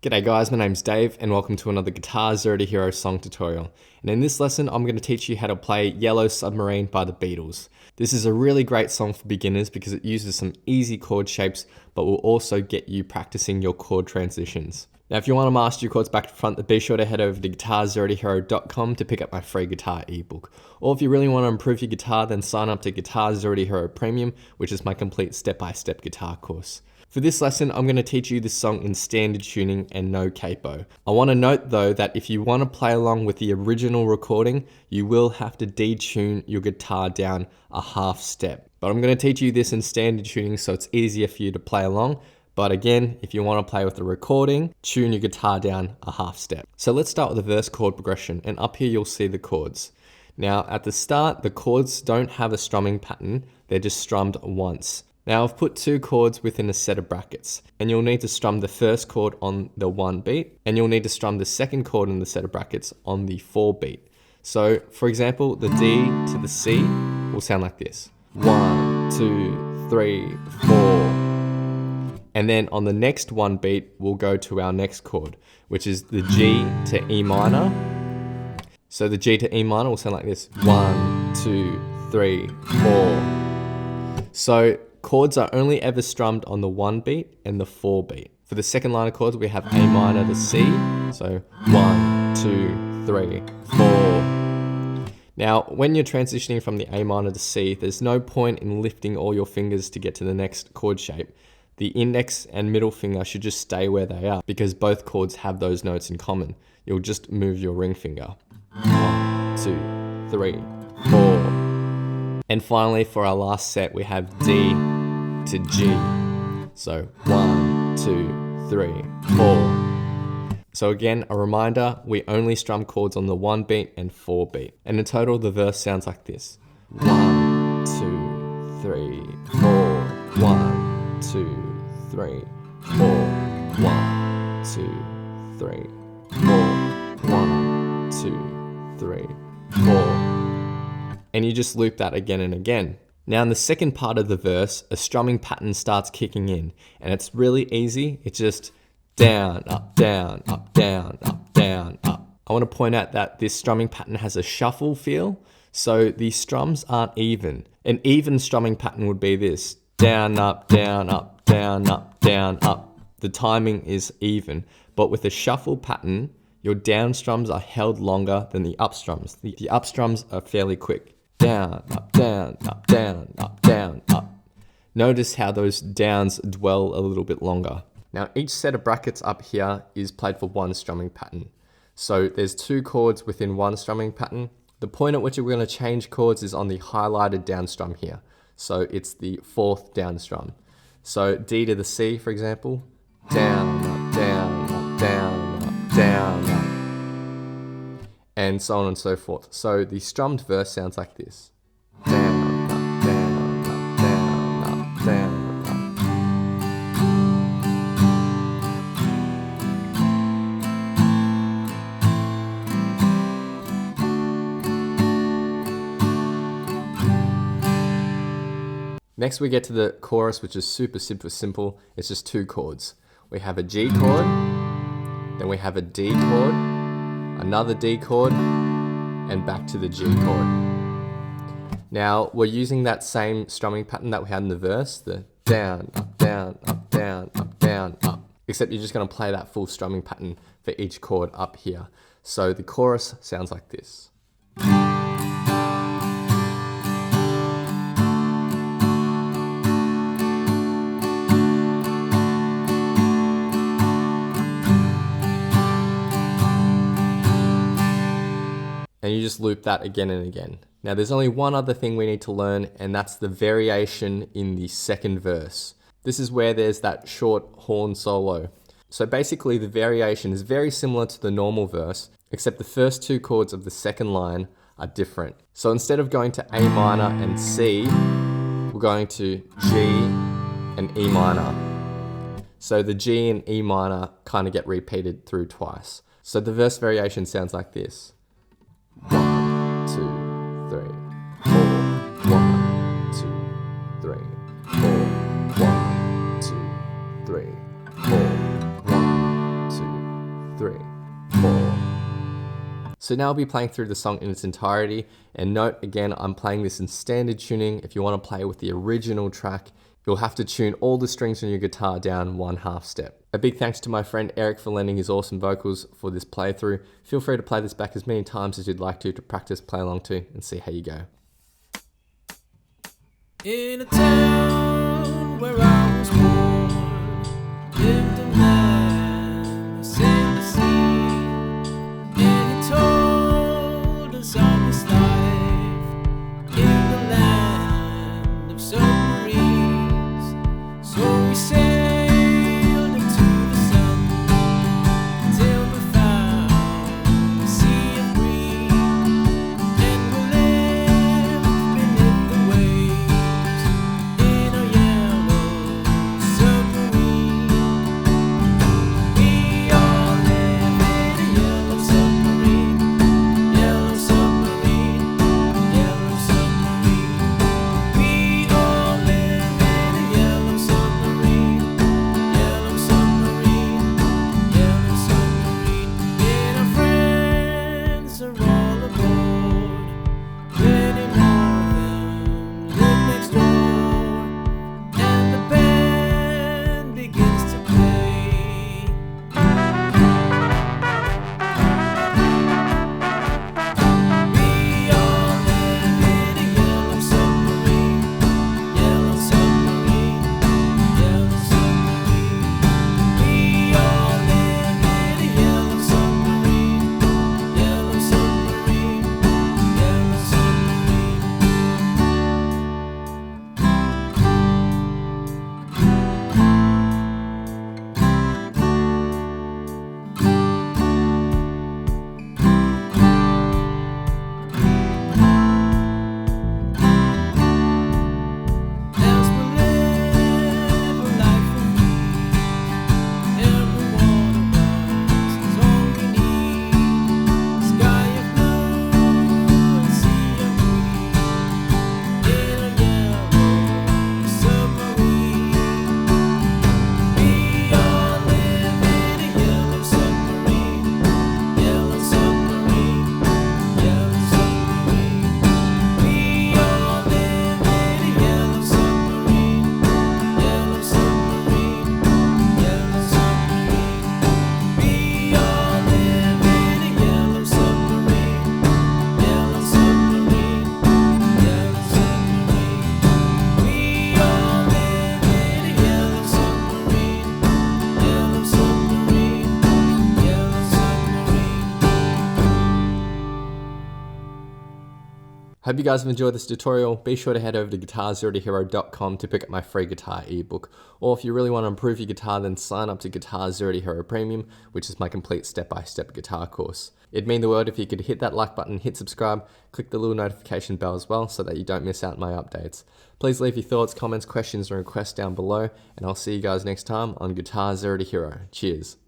G'day guys, my name's Dave and welcome to another Guitar Zero to Hero song tutorial. And in this lesson, I'm going to teach you how to play Yellow Submarine by the Beatles. This is a really great song for beginners because it uses some easy chord shapes, but will also get you practicing your chord transitions. Now, if you want to master your chords back to front, then be sure to head over to guitarzerotohero.com to pick up my free guitar ebook. Or if you really want to improve your guitar, then sign up to GZ2H Premium, which is my complete step-by-step guitar course. For this lesson, I'm going to teach you this song in standard tuning and no capo. I want to note though that if you want to play along with the original recording, you will have to detune your guitar down a half step. But I'm going to teach you this in standard tuning so it's easier for you to play along. But again, if you want to play with the recording, tune your guitar down a half step. So let's start with the verse chord progression, and up here you'll see the chords. Now at the start, the chords don't have a strumming pattern, they're just strummed once. Now I've put two chords within a set of brackets, and you'll need to strum the first chord on the 1 beat, and you'll need to strum the second chord in the set of brackets on the 4 beat. So for example, the D to the C will sound like this. 1, 2, 3, 4. And then on the next 1 beat, we'll go to our next chord, which is the G to E minor. So the G to E minor will sound like this. 1, 2, 3, 4. So chords are only ever strummed on the 1 beat and the 4 beat. For the second line of chords, we have A minor to C. So 1, 2, 3, 4. Now, when you're transitioning from the A minor to C, there's no point in lifting all your fingers to get to the next chord shape. The index and middle finger should just stay where they are because both chords have those notes in common. You'll just move your ring finger. 1, 2, 3, 4. And finally, for our last set, we have D to G. So 1, 2, 3, 4. So again, a reminder, we only strum chords on the 1 beat and 4 beat. And in total, the verse sounds like this. 1, 2, 3, 4. 1, 2, 3, 4. 1, 2, 3, 4. 1, 2, 3, 4. And you just loop that again and again. Now in the second part of the verse, a strumming pattern starts kicking in, and it's really easy. It's just down, up, down, up, down, up, down, up. I want to point out that this strumming pattern has a shuffle feel, so the strums aren't even. An even strumming pattern would be this: down, up, down, up, down, up, down, up. The timing is even, but with a shuffle pattern, your down strums are held longer than the up strums. The up strums are fairly quick. Down, up, down, up, down, up, down, up. Notice how those downs dwell a little bit longer. Now each set of brackets up here is played for one strumming pattern. So there's 2 chords within one strumming pattern. The point at which we're going to change chords is on the highlighted down strum here. So it's the 4th down strum. So D to the C, for example. Down, up, down, up, down, up, down, up. And so on and so forth. So the strummed verse sounds like this. Down, up, down, up, down, up, down, up. Next we get to the chorus, which is super simple. It's just 2 chords. We have a G chord, then we have a D chord, another D chord, and back to the G chord. Now, we're using that same strumming pattern that we had in the verse, the down, up, down, up, down, up, down, up. Except you're just going to play that full strumming pattern for each chord up here. So the chorus sounds like this. And you just loop that again and again. Now there's only one other thing we need to learn, and that's the variation in the second verse. This is where there's that short horn solo. So basically the variation is very similar to the normal verse, except the first 2 chords of the second line are different. So instead of going to A minor and C, we're going to G and E minor. So the G and E minor kind of get repeated through twice. So the verse variation sounds like this. 1, 2, 3, 4. 1, 2, 3, 4. 1, 2, 3, 4. 1, 2, So now I'll be playing through the song in its entirety, and note again, I'm playing this in standard tuning. If you want to play with the original track, you'll have to tune all the strings on your guitar down 1/2 step. A big thanks to my friend Eric for lending his awesome vocals for this playthrough. Feel free to play this back as many times as you'd like to practice, play along to, and see how you go. In a town where I was born, lived a man who sailed the sea, and he told us of his life in the land of submarines. So we sailed into the sun till we found a sea of green, and we lived beneath the waves in a yellow submarine. We all live in a yellow submarine, yellow submarine, yellow submarine. We all live in a yellow submarine, yellow submarine, yellow submarine. And our friends are all aboard, many more of them live next door, and the band begins to play. We all live in a yellow submarine, yellow submarine, yellow submarine. We all live in a yellow submarine, yellow submarine, yellow submarine. As we live a life of ease, every one of us is all we need. Sky of blue and sea of green, in a yellow submarine. We all live in a yellow submarine, yellow submarine, yellow submarine. We all live in a yellow submarine, yellow submarine, yellow submarine. We all live in a yellow submarine, yellow submarine, yellow submarine. We all live in a yellow submarine, yellow submarine, yellow submarine. Hope you guys have enjoyed this tutorial. Be sure to head over to guitarzerotohero.com to pick up my free guitar ebook. Or if you really want to improve your guitar, then sign up to Guitar Zero to Hero Premium, which is my complete step-by-step guitar course. It'd mean the world if you could hit that like button, hit subscribe, click the little notification bell as well so that you don't miss out on my updates. Please leave your thoughts, comments, questions, and requests down below, and I'll see you guys next time on Guitar Zero to Hero. Cheers.